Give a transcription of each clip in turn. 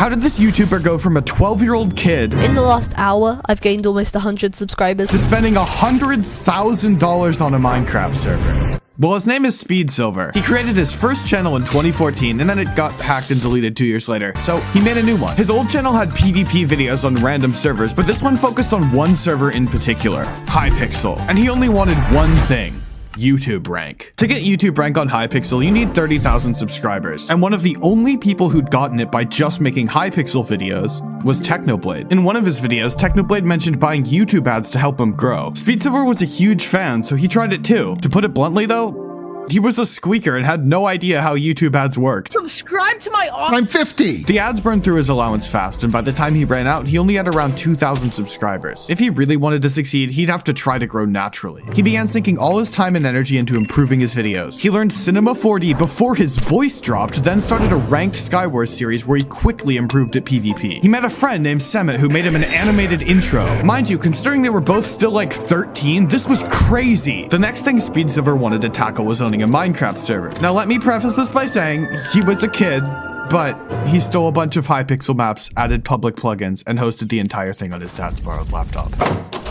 How did this YouTuber go from a 12-year-old kid In the last hour, I've gained almost 100 subscribers. to spending $100,000 on a Minecraft server? Well, his name is Speed Silver. He created his first channel in 2014, and then it got hacked and deleted 2 years later, so he made a new one. His old channel had PvP videos on random servers, but this one focused on one server in particular, Hypixel, and he only wanted one thing: YouTube rank. To get YouTube rank on Hypixel, you need 30,000 subscribers, and one of the only people who'd gotten it by just making Hypixel videos was Technoblade. In one of his videos, Technoblade mentioned buying YouTube ads to help him grow. Speed Silver was a huge fan, so he tried it too. To put it bluntly though, he was a squeaker and had no idea how YouTube ads worked. Subscribe to my I'm 50. The ads burned through his allowance fast, and by the time he ran out, he only had around 2,000 subscribers. If he really wanted to succeed, he'd have to try to grow naturally. He began sinking all his time and energy into improving his videos. He learned Cinema 4D before his voice dropped, then started a ranked Skywars series where he quickly improved at PvP. He met a friend named Semet who made him an animated intro. Mind you, considering they were both still like 13, this was crazy. The next thing Speed Silver wanted to tackle was owning a Minecraft server. Now let me preface this by saying he was a kid, but he stole a bunch of Hypixel maps, added public plugins, and hosted the entire thing on his dad's borrowed laptop.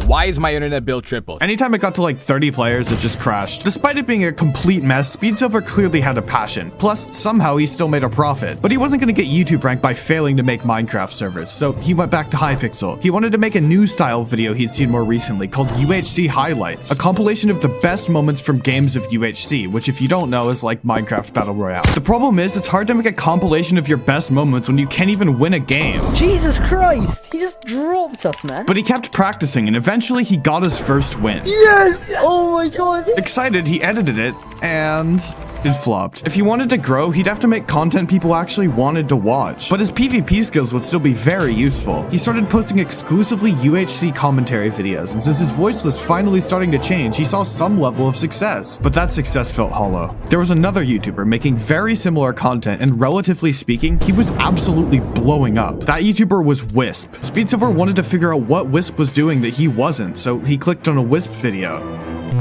Why is my internet bill tripled? Anytime it got to like 30 players, it just crashed. Despite it being a complete mess, Speed Silver clearly had a passion. Plus, somehow he still made a profit. But he wasn't going to get YouTube rank by failing to make Minecraft servers, so he went back to Hypixel. He wanted to make a new style video he'd seen more recently called UHC Highlights, a compilation of the best moments from games of UHC, which if you don't know is like Minecraft Battle Royale. The problem is, it's hard to make a compilation of your best moments when you can't even win a game. Jesus Christ, he just dropped us, man. But he kept practicing, and eventually he got his first win. Yes! Oh my god. Excited, he edited it, and it flopped. If he wanted to grow, he'd have to make content people actually wanted to watch. But his PvP skills would still be very useful. He started posting exclusively UHC commentary videos, and since his voice was finally starting to change, he saw some level of success. But that success felt hollow. There was another YouTuber making very similar content, and relatively speaking, he was absolutely blowing up. That YouTuber was Wisp. Speed Silver wanted to figure out what Wisp was doing that he wasn't, so he clicked on a Wisp video.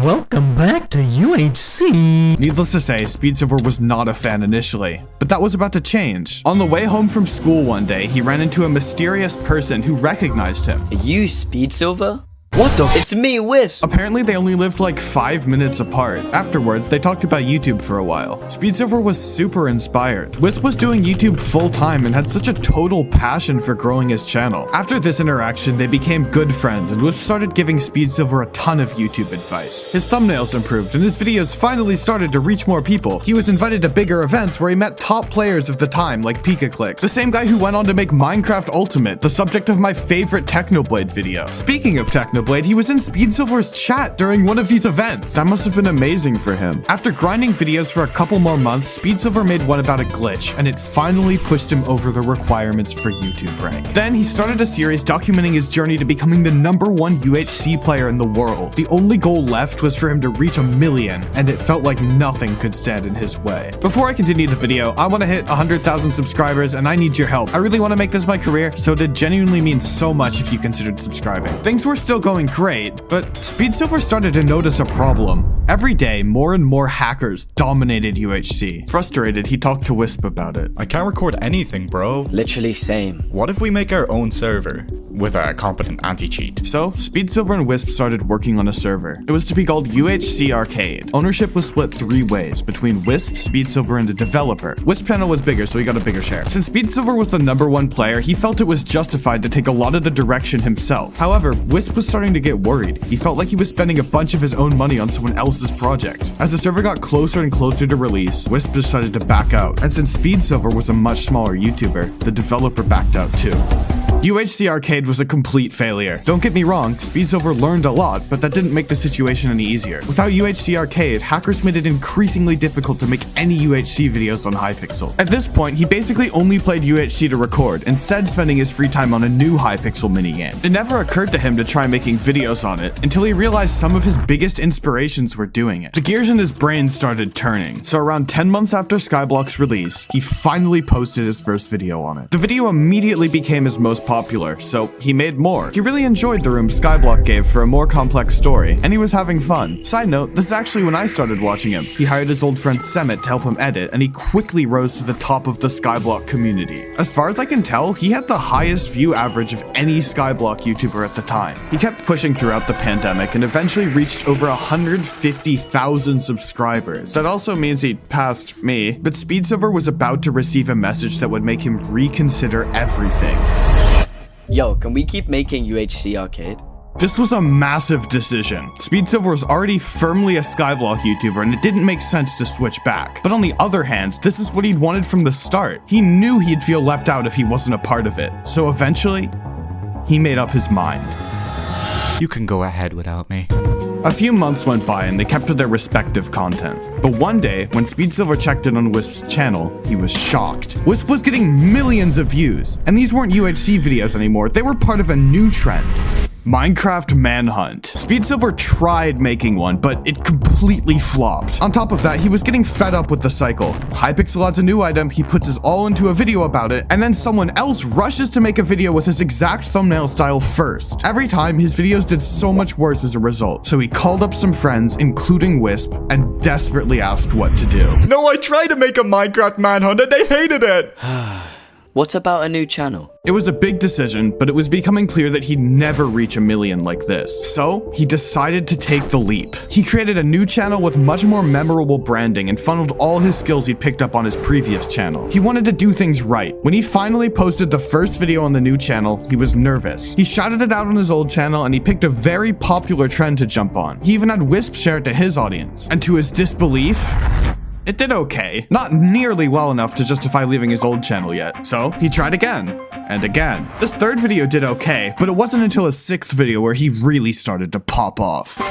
Welcome back to UHC. Needless to say, Speed Silver was not a fan initially, but that was about to change. On the way home from school one day, he ran into a mysterious person who recognized him. Are you Speed Silver? What the? It's me, Wisp. Apparently, they only lived like 5 minutes apart. Afterwards, they talked about YouTube for a while. Speed Silver was super inspired. Wisp was doing YouTube full-time and had such a total passion for growing his channel. After this interaction, they became good friends, and Wisp started giving Speed Silver a ton of YouTube advice. His thumbnails improved, and his videos finally started to reach more people. He was invited to bigger events where he met top players of the time, like PikaClicks, the same guy who went on to make Minecraft Ultimate, the subject of my favorite Technoblade video. Speaking of Technoblade, he was in Speed Silver's chat during one of these events. That must have been amazing for him. After grinding videos for a couple more months, Speed Silver made one about a glitch, and it finally pushed him over the requirements for YouTube rank. Then he started a series documenting his journey to becoming the #1 UHC player in the world. The only goal left was for him to reach 1 million, and it felt like nothing could stand in his way. Before I continue the video, I want to hit 100,000 subscribers, and I need your help. I really want to make this my career, so it'd genuinely mean so much if you considered subscribing. Things were still going great, but Speed Silver started to notice a problem. Every day, more and more hackers dominated UHC. Frustrated, he talked to Wisp about it. I can't record anything, bro. Literally same. What if we make our own server with a competent anti-cheat? So, Speed Silver and Wisp started working on a server. It was to be called UHC Arcade. Ownership was split 3 ways between Wisp, Speed Silver, and the developer. Wisp channel was bigger, so he got a bigger share. Since Speed Silver was the #1 player, he felt it was justified to take a lot of the direction himself. However, Wisp was starting to get worried. He felt like he was spending a bunch of his own money on someone else's project. As the server got closer and closer to release, Wisp decided to back out. And since Speed Silver was a much smaller YouTuber, the developer backed out too. UHC Arcade was a complete failure. Don't get me wrong, Speed Silver learned a lot, but that didn't make the situation any easier. Without UHC Arcade, hackers made it increasingly difficult to make any UHC videos on Hypixel. At this point, he basically only played UHC to record, instead spending his free time on a new Hypixel minigame. It never occurred to him to try making videos on it, until he realized some of his biggest inspirations were doing it. The gears in his brain started turning, so around 10 months after Skyblock's release, he finally posted his first video on it. The video immediately became his most most popular, so he made more. He really enjoyed the room Skyblock gave for a more complex story, and he was having fun. Side note, this is actually when I started watching him. He hired his old friend Semet to help him edit, and he quickly rose to the top of the Skyblock community. As far as I can tell, he had the highest view average of any Skyblock YouTuber at the time. He kept pushing throughout the pandemic and eventually reached over 150,000 subscribers. That also means he passed me, but Speedsilver was about to receive a message that would make him reconsider everything. Yo, can we keep making UHC Arcade? This was a massive decision. Speedsilver was already firmly a Skyblock YouTuber and it didn't make sense to switch back. But on the other hand, this is what he'd wanted from the start. He knew he'd feel left out if he wasn't a part of it. So eventually, he made up his mind. You can go ahead without me. A few months went by and they kept to their respective content. But one day, when Speedsilver checked in on Wisp's channel, he was shocked. Wisp was getting millions of views, and these weren't UHC videos anymore, they were part of a new trend. Minecraft Manhunt. Speedsilver tried making one, but it completely flopped. On top of that, he was getting fed up with the cycle. Hypixel adds a new item, he puts his all into a video about it, and then someone else rushes to make a video with his exact thumbnail style first. Every time, his videos did so much worse as a result, so he called up some friends, including Wisp, and desperately asked what to do. No, I tried to make a Minecraft Manhunt and they hated it! What about a new channel? It was a big decision, but it was becoming clear that he'd never reach 1 million like this. So, he decided to take the leap. He created a new channel with much more memorable branding and funneled all his skills he'd picked up on his previous channel. He wanted to do things right. When he finally posted the first video on the new channel, he was nervous. He shouted it out on his old channel and he picked a very popular trend to jump on. He even had Wisp share it to his audience. And to his disbelief, it did okay. Not nearly well enough to justify leaving his old channel yet. So he tried again and again. This third video did okay, but it wasn't until his 6th video where he really started to pop off.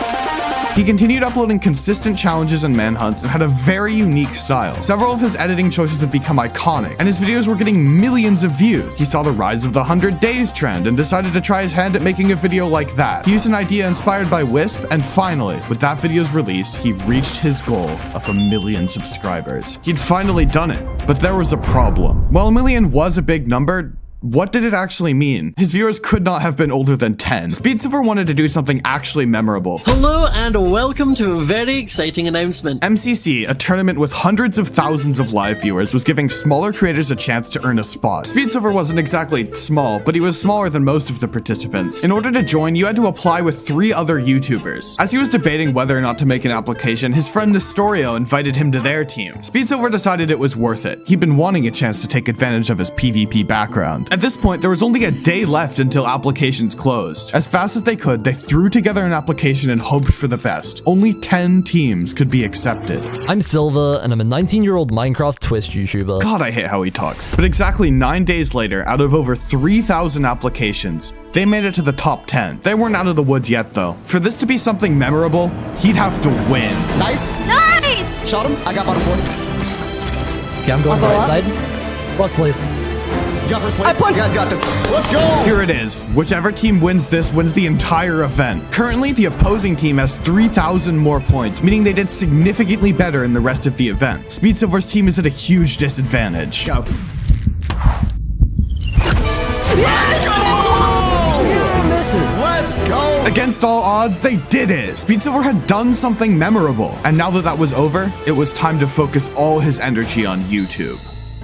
He continued uploading consistent challenges and manhunts and had a very unique style. Several of his editing choices have become iconic, and his videos were getting millions of views. He saw the rise of the 100 days trend and decided to try his hand at making a video like that. He used an idea inspired by Wisp, and finally, with that video's release, he reached his goal of 1 million subscribers. He'd finally done it, but there was a problem. While 1 million was a big number, what did it actually mean? His viewers could not have been older than 10. Speedsilver wanted to do something actually memorable. Hello and welcome to a very exciting announcement. MCC, a tournament with hundreds of thousands of live viewers, was giving smaller creators a chance to earn a spot. Speedsilver wasn't exactly small, but he was smaller than most of the participants. In order to join, you had to apply with 3 other YouTubers. As he was debating whether or not to make an application, his friend Nestorio invited him to their team. Speedsilver decided it was worth it. He'd been wanting a chance to take advantage of his PvP background. At this point, there was only a day left until applications closed. As fast as they could, they threw together an application and hoped for the best. Only 10 teams could be accepted. I'm Silva, and I'm a 19-year-old Minecraft Twitch YouTuber. God, I hate how he talks. But exactly 9 days later, out of over 3,000 applications, they made it to the top 10. They weren't out of the woods yet, though. For this to be something memorable, he'd have to win. Nice. Nice! Shot him. I got bottom 4. Okay, I'm going I'll go right up. side. Last place. You got first place. You guys got this. Let's go. Here it is. Whichever team wins this wins the entire event. Currently, the opposing team has 3,000 more points, meaning they did significantly better in the rest of the event. Speedsilver's team is at a huge disadvantage. Go. Let's go! Against all odds, they did it! Speedsilver had done something memorable, and now that that was over, it was time to focus all his energy on YouTube.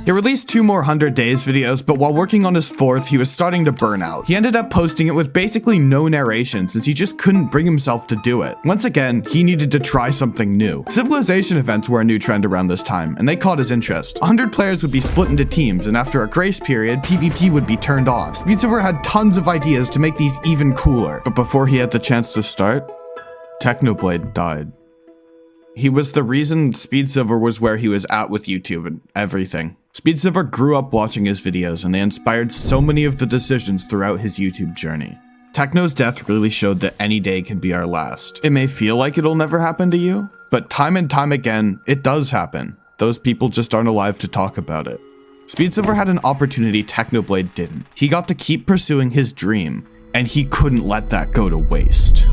He released 2 more 100 Days videos, but while working on his 4th, he was starting to burn out. He ended up posting it with basically no narration since he just couldn't bring himself to do it. Once again, he needed to try something new. Civilization events were a new trend around this time, and they caught his interest. 100 players would be split into teams, and after a grace period, PvP would be turned on. Speedsilver had tons of ideas to make these even cooler, but before he had the chance to start, Technoblade died. He was the reason Speedsilver was where he was at with YouTube and everything. Speedsilver grew up watching his videos, and they inspired so many of the decisions throughout his YouTube journey. Techno's death really showed that any day can be our last. It may feel like it'll never happen to you, but time and time again, it does happen. Those people just aren't alive to talk about it. Speedsilver had an opportunity Technoblade didn't. He got to keep pursuing his dream, and he couldn't let that go to waste.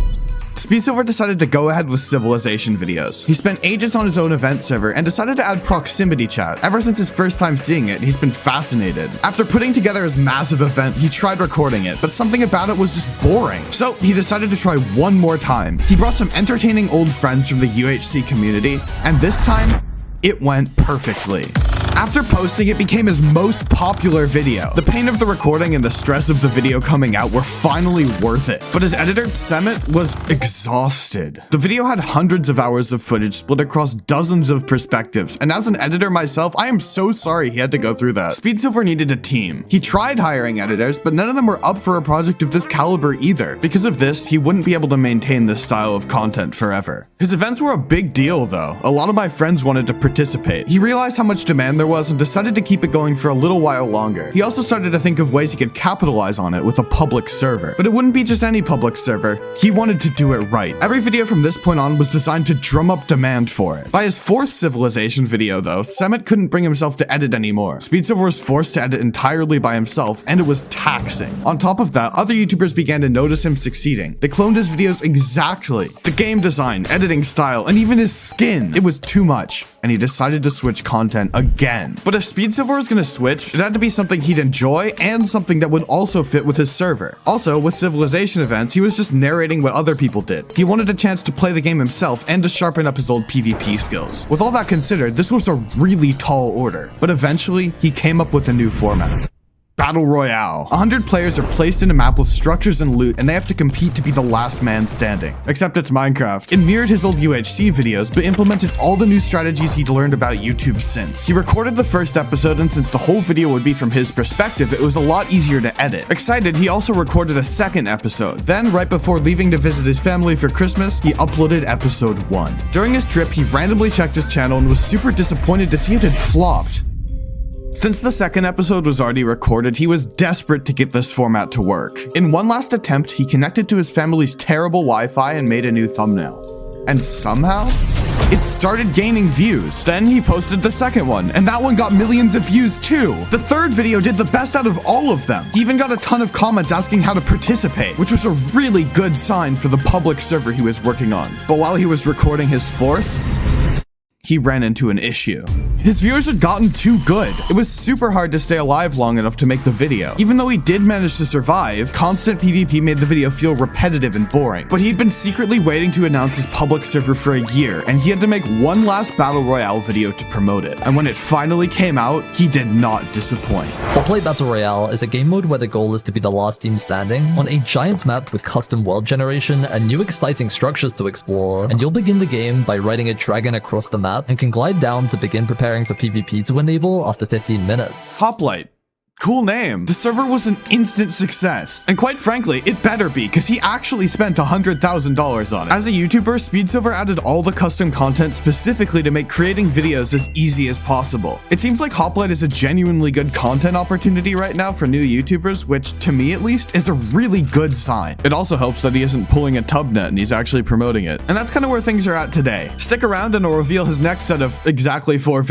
Speedsilver decided to go ahead with Civilization videos. He spent ages on his own event server and decided to add proximity chat. Ever since his first time seeing it, he's been fascinated. After putting together his massive event, he tried recording it, but something about it was just boring. So he decided to try one more time. He brought some entertaining old friends from the UHC community, and this time, it went perfectly. After posting, it became his most popular video. The pain of the recording and the stress of the video coming out were finally worth it, but his editor, Semet, was exhausted. The video had hundreds of hours of footage split across dozens of perspectives, and as an editor myself, I am so sorry he had to go through that. Speedsilver needed a team. He tried hiring editors, but none of them were up for a project of this caliber either. Because of this, he wouldn't be able to maintain this style of content forever. His events were a big deal though. A lot of my friends wanted to participate. He realized how much demand there was and decided to keep it going for a little while longer. He also started to think of ways he could capitalize on it with a public server. But it wouldn't be just any public server. He wanted to do it right. Every video from this point on was designed to drum up demand for it. By his fourth Civilization video though, Semet couldn't bring himself to edit anymore. Speedsilver was forced to edit entirely by himself, and it was taxing. On top of that, other YouTubers began to notice him succeeding. They cloned his videos exactly. The game design, editing style, and even his skin. It was too much, and he decided to switch content again. But if Speedsilver was gonna switch, it had to be something he'd enjoy and something that would also fit with his server. Also, with Civilization events, he was just narrating what other people did. He wanted a chance to play the game himself and to sharpen up his old PvP skills. With all that considered, this was a really tall order, but eventually, he came up with a new format. Battle Royale. 100 players are placed in a map with structures and loot, and they have to compete to be the last man standing. Except it's Minecraft. It mirrored his old UHC videos, but implemented all the new strategies he'd learned about YouTube since. He recorded the first episode, and since the whole video would be from his perspective, it was a lot easier to edit. Excited, he also recorded a second episode. Then, right before leaving to visit his family for Christmas, he uploaded episode 1. During his trip, he randomly checked his channel and was super disappointed to see it had flopped. Since the second episode was already recorded, he was desperate to get this format to work. In one last attempt, he connected to his family's terrible Wi-Fi and made a new thumbnail. And somehow, it started gaining views. Then he posted the second one, and that one got millions of views too. The third video did the best out of all of them. He even got a ton of comments asking how to participate, which was a really good sign for the public server he was working on. But while he was recording his fourth, he ran into an issue. His viewers had gotten too good. It was super hard to stay alive long enough to make the video. Even though he did manage to survive, constant PvP made the video feel repetitive and boring. But he'd been secretly waiting to announce his public server for a year, and he had to make one last Battle Royale video to promote it. And when it finally came out, he did not disappoint. Hotplate Battle Royale is a game mode where the goal is to be the last team standing on a giant map with custom world generation and new exciting structures to explore. And you'll begin the game by riding a dragon across the map and can glide down to begin preparing for PvP to enable after 15 minutes. Hoplite. Cool name. The server was an instant success. And quite frankly, it better be, because he actually spent $100,000 on it. As a YouTuber, Speedsilver added all the custom content specifically to make creating videos as easy as possible. It seems like Hoplite is a genuinely good content opportunity right now for new YouTubers, which, to me at least, is a really good sign. It also helps that he isn't pulling a tubnet and he's actually promoting it. And that's kind of where things are at today. Stick around and I'll reveal his next set of exactly 4 videos.